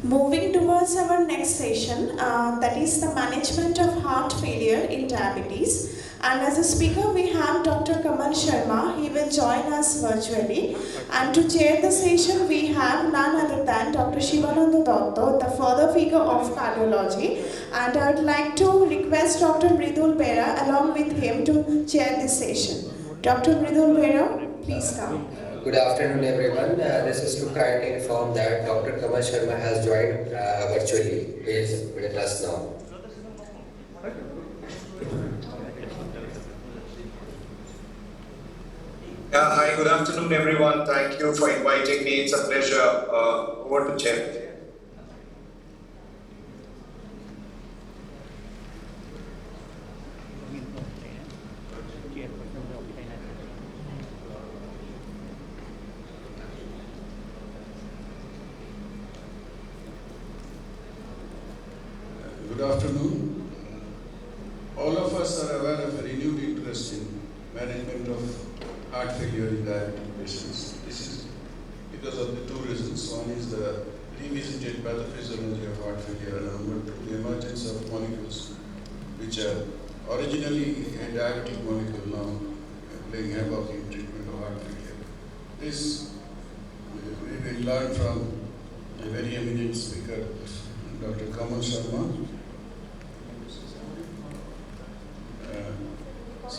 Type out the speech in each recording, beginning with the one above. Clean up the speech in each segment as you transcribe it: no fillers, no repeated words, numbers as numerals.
Moving towards our next session, that is the management of heart failure in diabetes. And as a speaker, we have Dr. Kamal Sharma. He will join us virtually. And to chair the session, we have none other than Dr. Shivananda Dotto, the father figure of cardiology. And I would like to request Dr. Mridul Bera along with him to chair this session. Dr. Mridul Bera, please come. Good afternoon, everyone. This is to kindly inform that Dr. Kamal Sharma has joined virtually. He is with us now. Hi, good afternoon, everyone. Thank you for inviting me. It's a pleasure. Over to Chair. Good afternoon. All of us are aware of a renewed interest in management of heart failure in diabetic patients. This is because of the two reasons. One is the revisited pathophysiology of heart failure, and number two, the emergence of molecules which are originally a diabetic molecule now playing havoc in treatment of heart failure. This we will learn from a very eminent speaker, Dr. Kamal Sharma.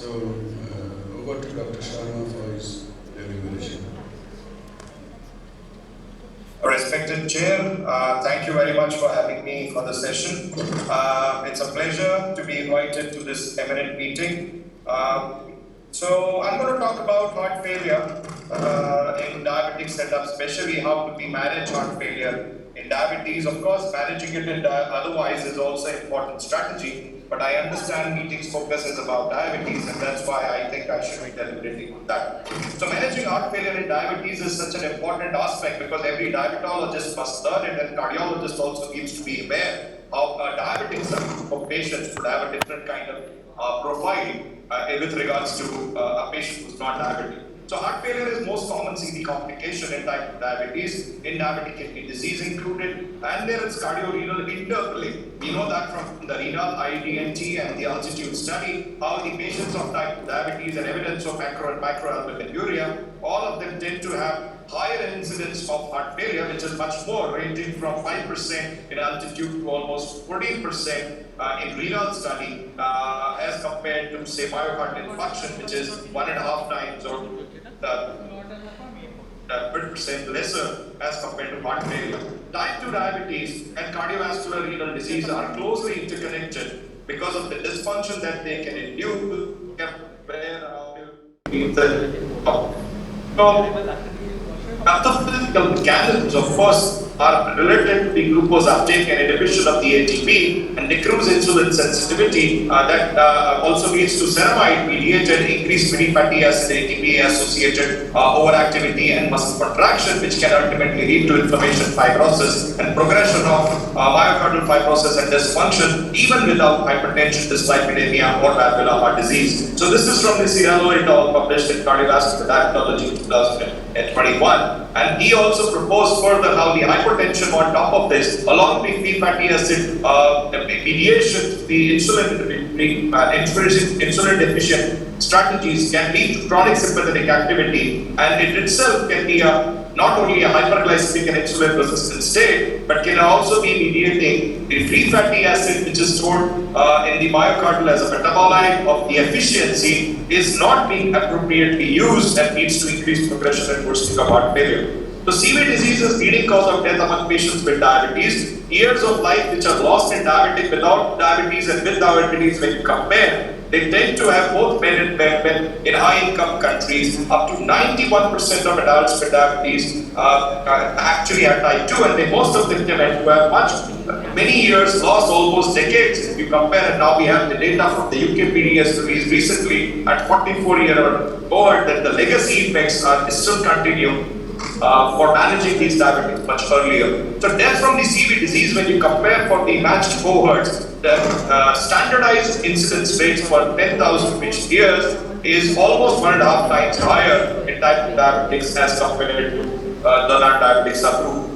Over to Dr. Sharma for his deliberation. Respected Chair, thank you very much for having me for the session. It's a pleasure to be invited to this eminent meeting. So I'm going to talk about heart failure in diabetic setup, especially how do we manage heart failure in diabetes. Of course, managing it in otherwise is also an important strategy. But I understand meeting's focus is about diabetes, and that's why I think I should be deliberating on that. So managing heart failure in diabetes is such an important aspect because every diabetologist must learn it, and cardiologist also needs to be aware of diabetic of patients who have a different kind of profile with regards to a patient who's not diabetic. So heart failure is most common CV complication in type 2 diabetes, in diabetic kidney disease included, and there is cardiorenal interplay. We know that from the renal, IDNT, and the altitude study, how the patients of type 2 diabetes and evidence of macro and microalbuminuria, all of them tend to have higher incidence of heart failure, which is much more, ranging from 5% in altitude to almost 14% in renal study, as compared to, say, myocardial infarction, which is 1.5 times or 30% lesser as compared to heart failure. Type 2 diabetes and cardiovascular renal disease are closely interconnected because of the dysfunction that they can induce. Pathophysical mechanisms, of course, are related to the glucose uptake and inhibition of the ATP and decrease insulin sensitivity. That also leads to ceramide-mediated increased mini fatty acid ATP-associated overactivity and muscle contraction, which can ultimately lead to inflammation, fibrosis, and progression of myocardial fibrosis and dysfunction, even without hypertension, dyslipidemia, or valvular heart disease. So this is from the Cirello et al. Published in Cardiovascular Diabetology 2021. And he also proposed further how the hypertension on top of this, along with free fatty acid mediation, the insulin deficient strategies can lead to chronic sympathetic activity, and it itself can be not only a hyperglycemic and insulin resistant state, but can also be mediating the free fatty acid, which is stored in the myocardial as a metabolite of the efficiency, is not being appropriately used and leads to increased progression and worsening of heart failure. So CV disease is leading cause of death among patients with diabetes. Years of life which are lost in diabetic without diabetes and with diabetes, when you compare, they tend to have both men and women in high-income countries. Up to 91% of adults with diabetes actually have type 2, and most of them tend to have many years lost, almost decades. If you compare, and now we have the data from the UK PDS released recently at 44-year cohort that the legacy effects still continue for managing these diabetes much earlier. So death from the CV disease, when you compare for the matched cohorts, the standardized incidence rates for 10,000 patient years is almost 1.5 times higher in type 2 diabetics as compared to the non-diabetic subgroup.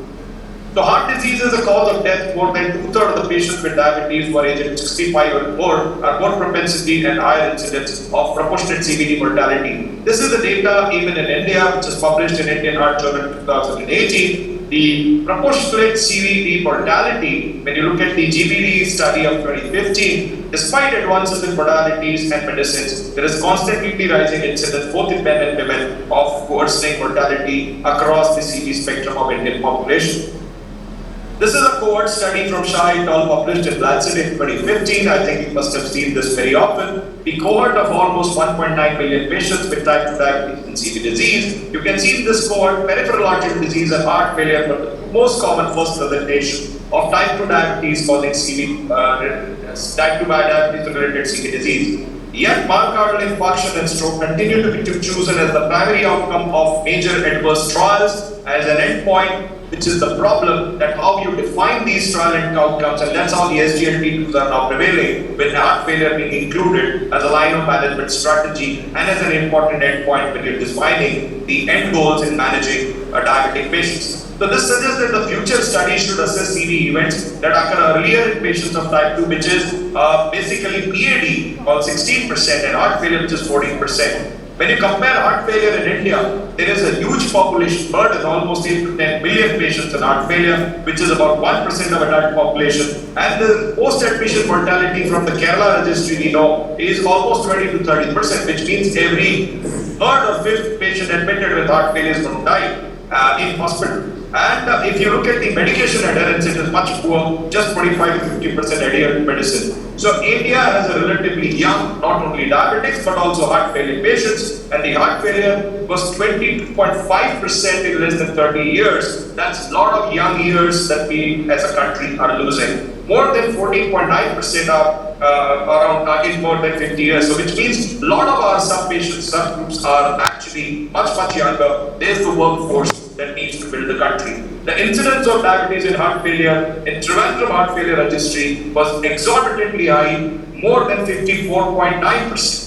So heart disease is a cause of death. More than two-thirds of the patients with diabetes who are aged 65 or more are more propensity and higher incidence of proportionate CVD mortality. This is the data even in India, which is published in Indian Heart Journal 2018. The proportionate CVD mortality, when you look at the GBD study of 2015, despite advances in modalities and medicines, there is constantly rising incidence both in men and women of worsening mortality across the CV spectrum of Indian population. This is a cohort study from Shah et al. Published in Lancet in 2015. I think you must have seen this very often. The cohort of almost 1.9 million patients with type 2 diabetes and CV disease. You can see in this cohort, peripheral artery disease and heart failure were the most common first presentation of type 2 diabetes causing CV, type 2 diabetes related CV disease. Yet myocardial infarction and stroke continue to be chosen as the primary outcome of major adverse trials as an endpoint, which is the problem that how you define these trial and outcomes, and that's how the SGLT2s are now prevailing, with heart failure being included as a line of management strategy and as an important endpoint when you're defining the end goals in managing diabetic patients. So this suggests that the future study should assess CV events that occur earlier in patients of type 2, which is basically PAD, about 16%, and heart failure, which is 14%. When you compare heart failure in India, there is a huge population burden, almost 8 to 10 million patients in heart failure, which is about 1% of adult population. And the post-admission mortality from the Kerala registry we know is almost 20 to 30%, which means every third or fifth patient admitted with heart failure is going to die in hospital. And if you look at the medication adherence, it is much poor, just 25 to 50% adherent to medicine. So India has a relatively young, not only diabetics, but also heart failure patients. And the heart failure was 22.5% in less than 30 years. That's a lot of young years that we as a country are losing. More than 14.9% are in more than 50 years. So which means a lot of our subpatients, subgroups are actually much younger. There's the workforce that needs to build the country. The incidence of diabetes and heart failure in Trivandrum Heart Failure Registry was exorbitantly high, more than 54.9%.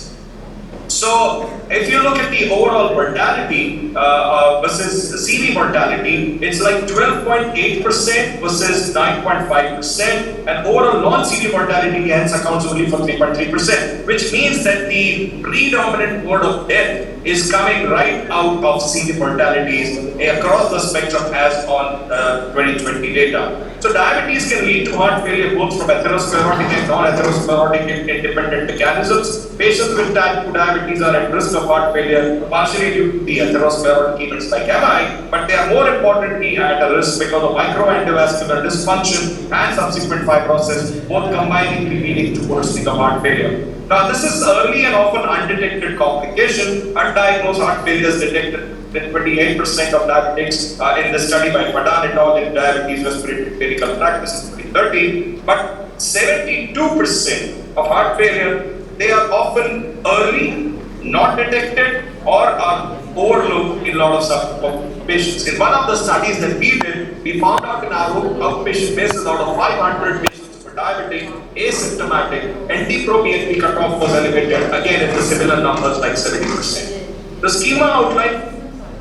So, if you look at the overall mortality versus the CV mortality, it's like 12.8% versus 9.5%, and overall non-CV mortality hence accounts only for 3.3%, which means that the predominant mode of death is coming right out of CV mortalities across the spectrum as on 2020 data. So diabetes can lead to heart failure both from atherosclerotic and non-atherosclerotic independent mechanisms. Patients with type 2 diabetes are at risk of heart failure partially due to the atherosclerotic events like MI, but they are more importantly at a risk because of microendovascular dysfunction and subsequent fibrosis, both combiningly leading to worsening of heart failure. Now this is early and often undetected complication. Undiagnosed heart failure is detected in 28% of diabetics in the study by Padan et al. In Diabetes Respiratory Clinical Practice in 2013. But 72% of heart failure, they are often early, not detected, or are overlooked in a lot of patients. In one of the studies that we did, we found out in our outpatient basis out of 500 patients for diabetic, asymptomatic, NT-proBNP cutoff was elevated, again in the similar numbers like 70%. The schema outline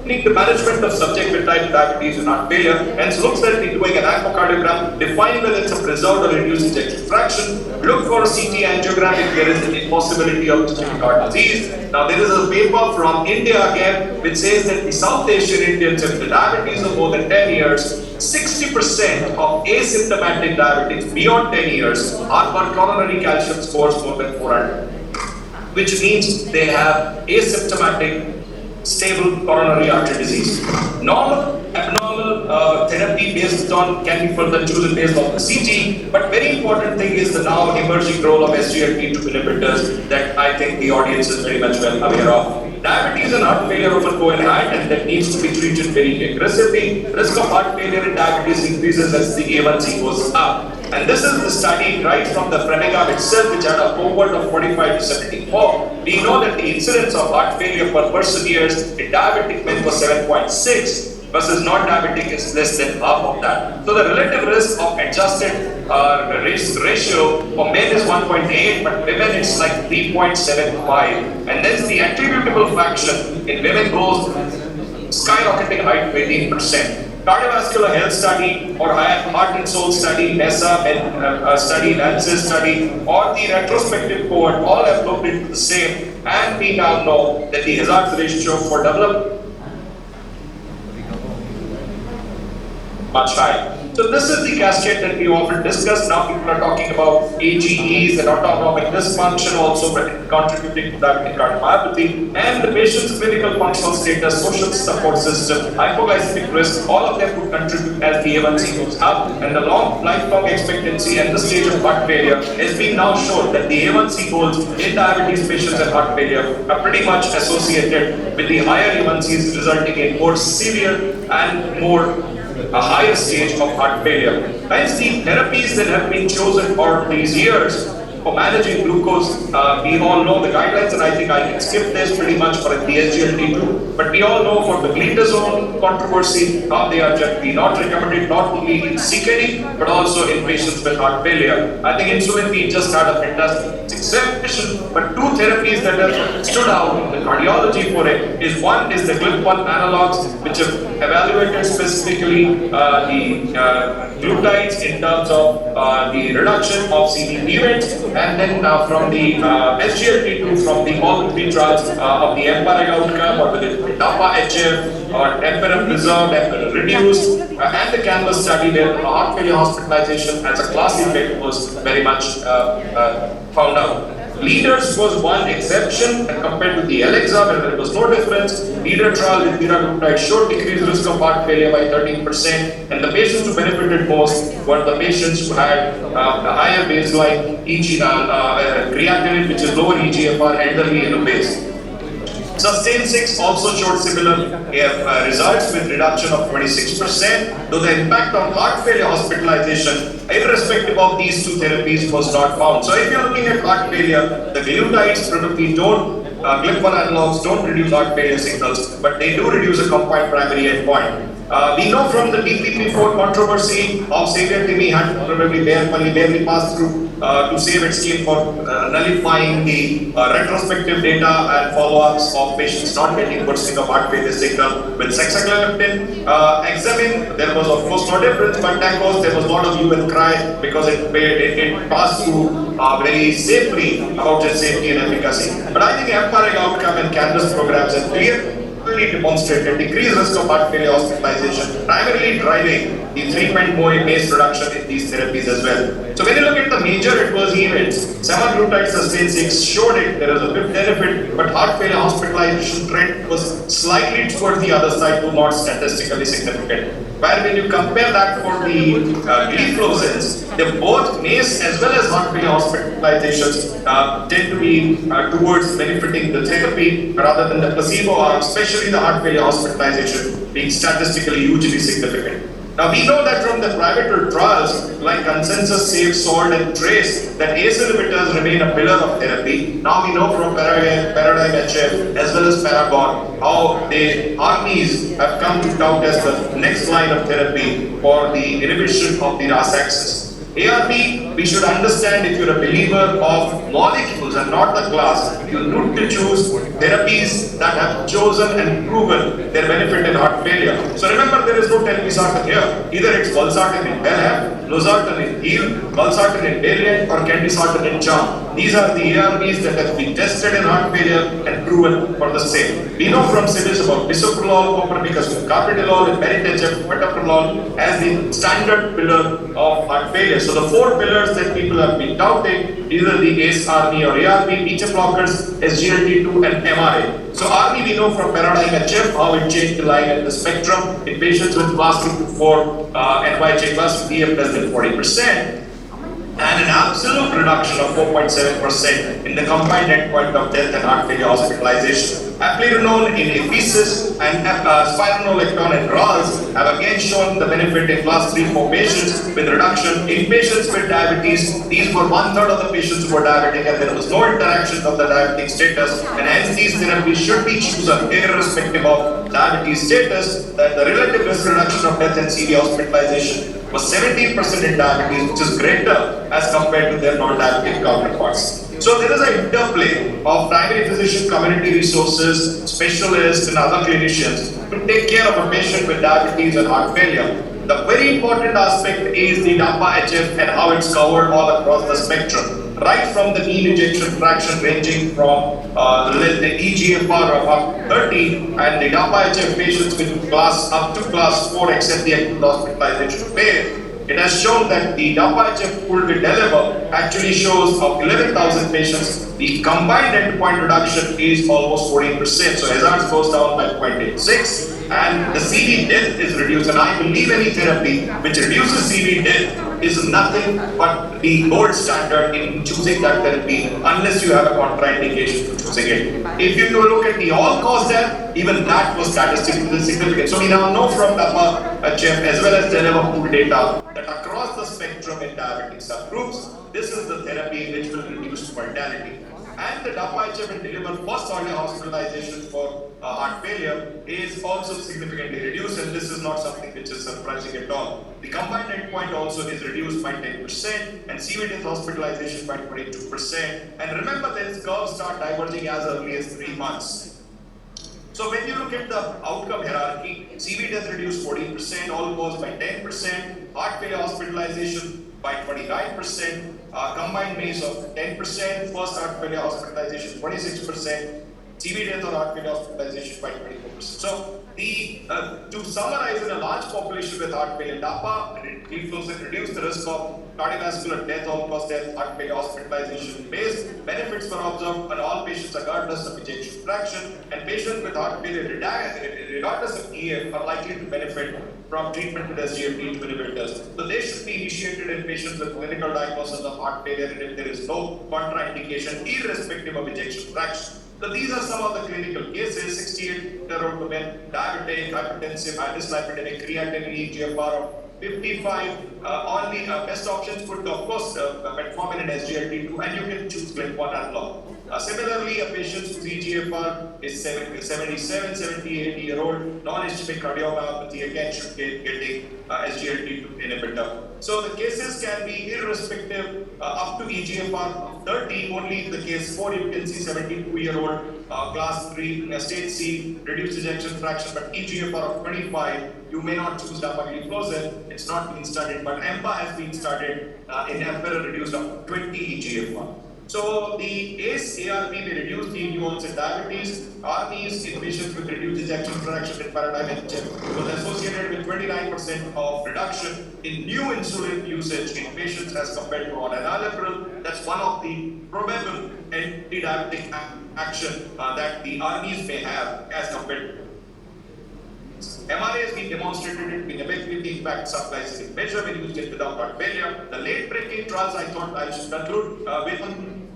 the management of subject with type 2 diabetes and heart failure, hence looks at doing an echocardiogram, define whether it's a preserved or reduced ejection fraction, look for a CT angiogram if there is a possibility of ischemic heart disease. Now there is a paper from India again which says that the South Asian Indians with the diabetes of more than 10 years, 60% of asymptomatic diabetics beyond 10 years are for coronary calcium scores more than 400, which means they have asymptomatic stable coronary artery disease. Normal, abnormal therapy based on can be further chosen based on the CT, but very important thing is the now emerging role of SGLT2 inhibitors that I think the audience is very much well aware of. Diabetes and heart failure often go in hand and that needs to be treated very aggressively. Risk of heart failure in diabetes increases as the A1C goes up. And this is the study right from the Framingham itself, which had a cohort of 45 to 74. We know that the incidence of heart failure per person years in diabetic men was 7.6 versus non-diabetic is less than half of that. So the relative risk of adjusted ratio for men is 1.8, but women it's like 3.75. And then the attributable fraction in women goes skyrocketing high to 18%. cardiovascular health study or heart and soul study, MESA study, LANCES study, or the retrospective cohort all have looked into the same, and we now know that the hazard ratio for development much higher. So this is the cascade that we often discuss. Now people are talking about AGEs and autonomic dysfunction also contributing to that cardiomyopathy, and the patient's clinical functional status, social support system, hypoglycemic risk, all of them would contribute as the A1C goes up, and the lifelong expectancy and the stage of heart failure has been now shown that the A1C goals in diabetes patients and heart failure are pretty much associated with the higher A1Cs, resulting in more severe and a higher stage of heart failure. Hence, the therapies that have been chosen for these years for managing glucose, we all know the guidelines, and I think I can skip this pretty much for the SGLT2. But we all know for the glitazone controversy, how they are generally not recommended, not only in CKD, but also in patients with heart failure. I think insulin, we just had a fantastic session, but two therapies that have stood out in the cardiology for it is one is the GLP-1 analogs, which have evaluated specifically the glutides in terms of the reduction of CV events, and then from the SGLT2 from the all three trials of the EMPIRE outcome, or whether it's DAPA-HF or EMPIRE preserved, EMPIRE reduced, and the Canvas study where heart failure hospitalization as a class effect was very much found out. Leaders was one exception, and compared to the Alexa, where there was no difference. Leader trial with liraglutide showed decreased risk of heart failure by 13%, and the patients who benefited most were the patients who had a higher baseline creatinine, which is lower EGFR, elderly and obese. Sustain 6 also showed similar results with reduction of 26%, though the impact on heart failure hospitalization, irrespective of these two therapies, was not found. So if you're looking at heart failure, the glutides probably don't, GLP-1 analogs don't reduce heart failure signals, but they do reduce a combined primary endpoint. We know from the DPP-4 controversy how Xavier Timmy had to probably barely pass through to save its team for nullifying the retrospective data and follow-ups of patients not getting worsening of heart failure signal with sexagliptin. Examine, there was of course no difference, but tacos, there was a lot of hue and cry because it passed through very safely about its safety and efficacy. But I think EMPIRE outcome and Canvas programs have clearly demonstrated decreased risk of heart failure hospitalization, primarily driving the treatment MACE reduction in these therapies as well. So when you look at the major adverse events, semaglutide sustain 6 showed it, there is a big benefit, but heart failure hospitalization trend was slightly towards the other side, though not statistically significant. Where when you compare that for the gliflozins, they both MACE as well as heart failure hospitalizations tend to be towards benefiting the therapy rather than the placebo arm, especially the heart failure hospitalization being statistically hugely significant. Now we know that from the pivotal trials like Consensus, SAVE, SALT and TRACE that ACE inhibitors remain a pillar of therapy. Now we know from Paradigm-HF as well as Paragon how the armies have come to tout as the next line of therapy for the inhibition of the RAS axis. ARB, we should understand if you're a believer of molecules and not the class, you need to choose therapies that have chosen and proven their benefit in heart failure. So remember, there is no telmisartan here. Either it's valsartan in Belham, losartan in HEAL, valsartan in Valiant, or candesartan in CHARM. These are the ARBs that have been tested in heart failure and proven for the same. We know from civis about bisoprolol, copernamicin, carvedilol, and meritHF, metoprolol as the standard pillar of heart failure. So the four pillars that people have been doubting, either the ACE, RB or ARB, beta blockers, SGLT2 and MRA. So RB we know from Paradigm-HF how it changed the line in the spectrum in patients with class 2 to 4 NYHA class with EF less than 40%. And an absolute reduction of 4.7% in the combined endpoint of death and heart failure hospitalization. Amplirenone in EPISIS and spironolactone in RALS have again shown the benefit in class 3-4 patients with reduction in patients with diabetes. These were 1/3 of the patients who were diabetic, and there was no interaction of the diabetic status, and hence these therapies should be chosen irrespective of diabetes status. That the relative risk reduction of death and CV hospitalization was 17% in diabetes, which is greater as compared to their non-diabetic counterparts. So there is an interplay of primary physician, community resources, specialists, and other clinicians to take care of a patient with diabetes and heart failure. The very important aspect is the DAPA-HF and how it's covered all across the spectrum, right from the mean ejection fraction ranging from the eGFR of up to 30 and the DAPA-HF patients with class up to class 4 except the acute hospitalization phase. It has shown that the DAPA-HF pool with deliver actually shows of 11,000 patients, the combined endpoint reduction is almost 14%. So hazards goes down by 0.86 and the CV death is reduced. And I believe any therapy which reduces CV death is nothing but the gold standard in choosing that therapy unless you have a contraindication for choosing it. If you look at the all-cause death, even that was statistically significant. So we now know from DAPA-HF as well as deliver pool data that across the spectrum in diabetic subgroups, this is the therapy which will reduce mortality. And the DAPA-HF and deliver first order hospitalization for heart failure is also significantly reduced, and this is not something which is surprising at all. The combined endpoint also is reduced by 10% and CV death hospitalization by 22%. And remember, these curves start diverging as early as 3 months. So when you look at the outcome hierarchy, CV death reduced 14%, all cause by 10%, heart failure hospitalization by 29%, combined MACE of 10%, first heart failure hospitalization 26%, CV death or heart failure hospitalization by 24%. So to summarize, in a large population with heart failure, DAPA reduce the risk of cardiovascular death, all-cause death, heart failure hospitalization based. Benefits were observed on all patients regardless of ejection fraction, and patients with heart failure regardless of EF are likely to benefit from treatment with SGLT2 inhibitors. So they should be initiated in patients with clinical diagnosis of heart failure and if there is no contraindication irrespective of ejection fraction. So these are some of the clinical cases: 68-year-old women, diabetic, hypertensive, dyslipidemic, creatinine, eGFR of 55. Only best options could, of course, metformin and SGLT2, and you can choose GLP-1 analog. Similarly, a patient whose eGFR is 77, 78-year-old, non-ischemic cardiomyopathy, again should get getting SGLT2 inhibitor. So the cases can be irrespective up to eGFR of 30, only the case 4 you can see 72-year-old class 3 stage C reduced ejection fraction, but eGFR of 25 you may not choose dapagliflozin. It's not been studied, but EMPA has been studied in EMPEROR reduced up to 20 eGFR. So the ACE-ARB may reduce the new onset diabetes. ARBs in patients with reduced ejection fraction in paradigm HF was associated with 29% of reduction in new insulin usage in patients as compared to on enalapril. That's one of the probable anti-diabetic action that the ARBs may have as compared to MRA has been demonstrated to be effectively impact subglycemic measure when used in without heart failure. The late-breaking trials, I thought I should conclude with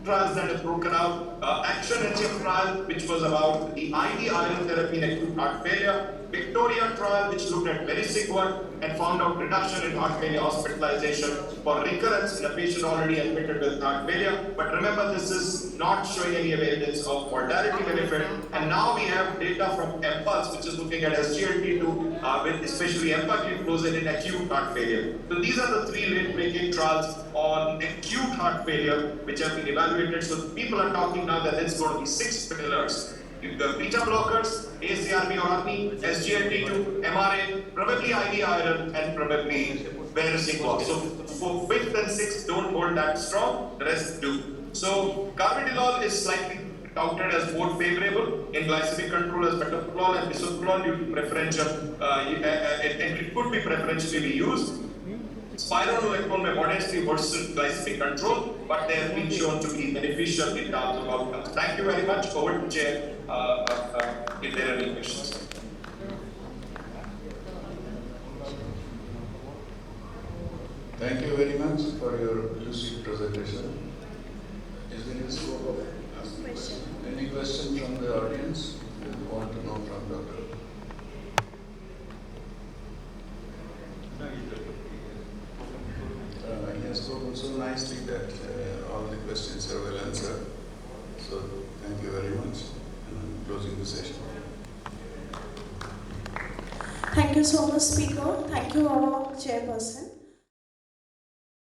trials that have broken out. Action HF trial, which was about the IV iron therapy in acute heart failure. Victoria trial, which looked at very sick one and found out reduction in heart failure hospitalization for recurrence in a patient already admitted with heart failure. But remember, this is not showing any evidence of mortality benefit. And now we have data from EMPULSE, which is looking at SGLT2 with especially empagliflozin in acute heart failure. So these are the 3 late-breaking trials on acute heart failure which have been evaluated. So people are talking now that it's going to be 6 pillars. You've got beta blockers, ACRB or ARNI, SGLT2, MRA, probably IV iron, and probably Beresing block. So for 5th and 6th, don't hold that strong, the rest do. So carvedilol is slightly touted as more favorable in glycemic control as metoprolol and bisoprolol due to preferential, it could be preferentially used. Spironolactone may modestly worsen glycemic control, but they have been shown to be beneficial in terms of outcomes. Thank you very much. Over to Chair if there are any questions. Thank you very much for your lucid presentation. Is there any scope of asking questions? Any question from the audience you want to know from Dr. He has spoken so nicely that all the questions are well answered. So thank you very much. And I'm closing the session. Thank you so much, Speaker. Thank you, our chairperson.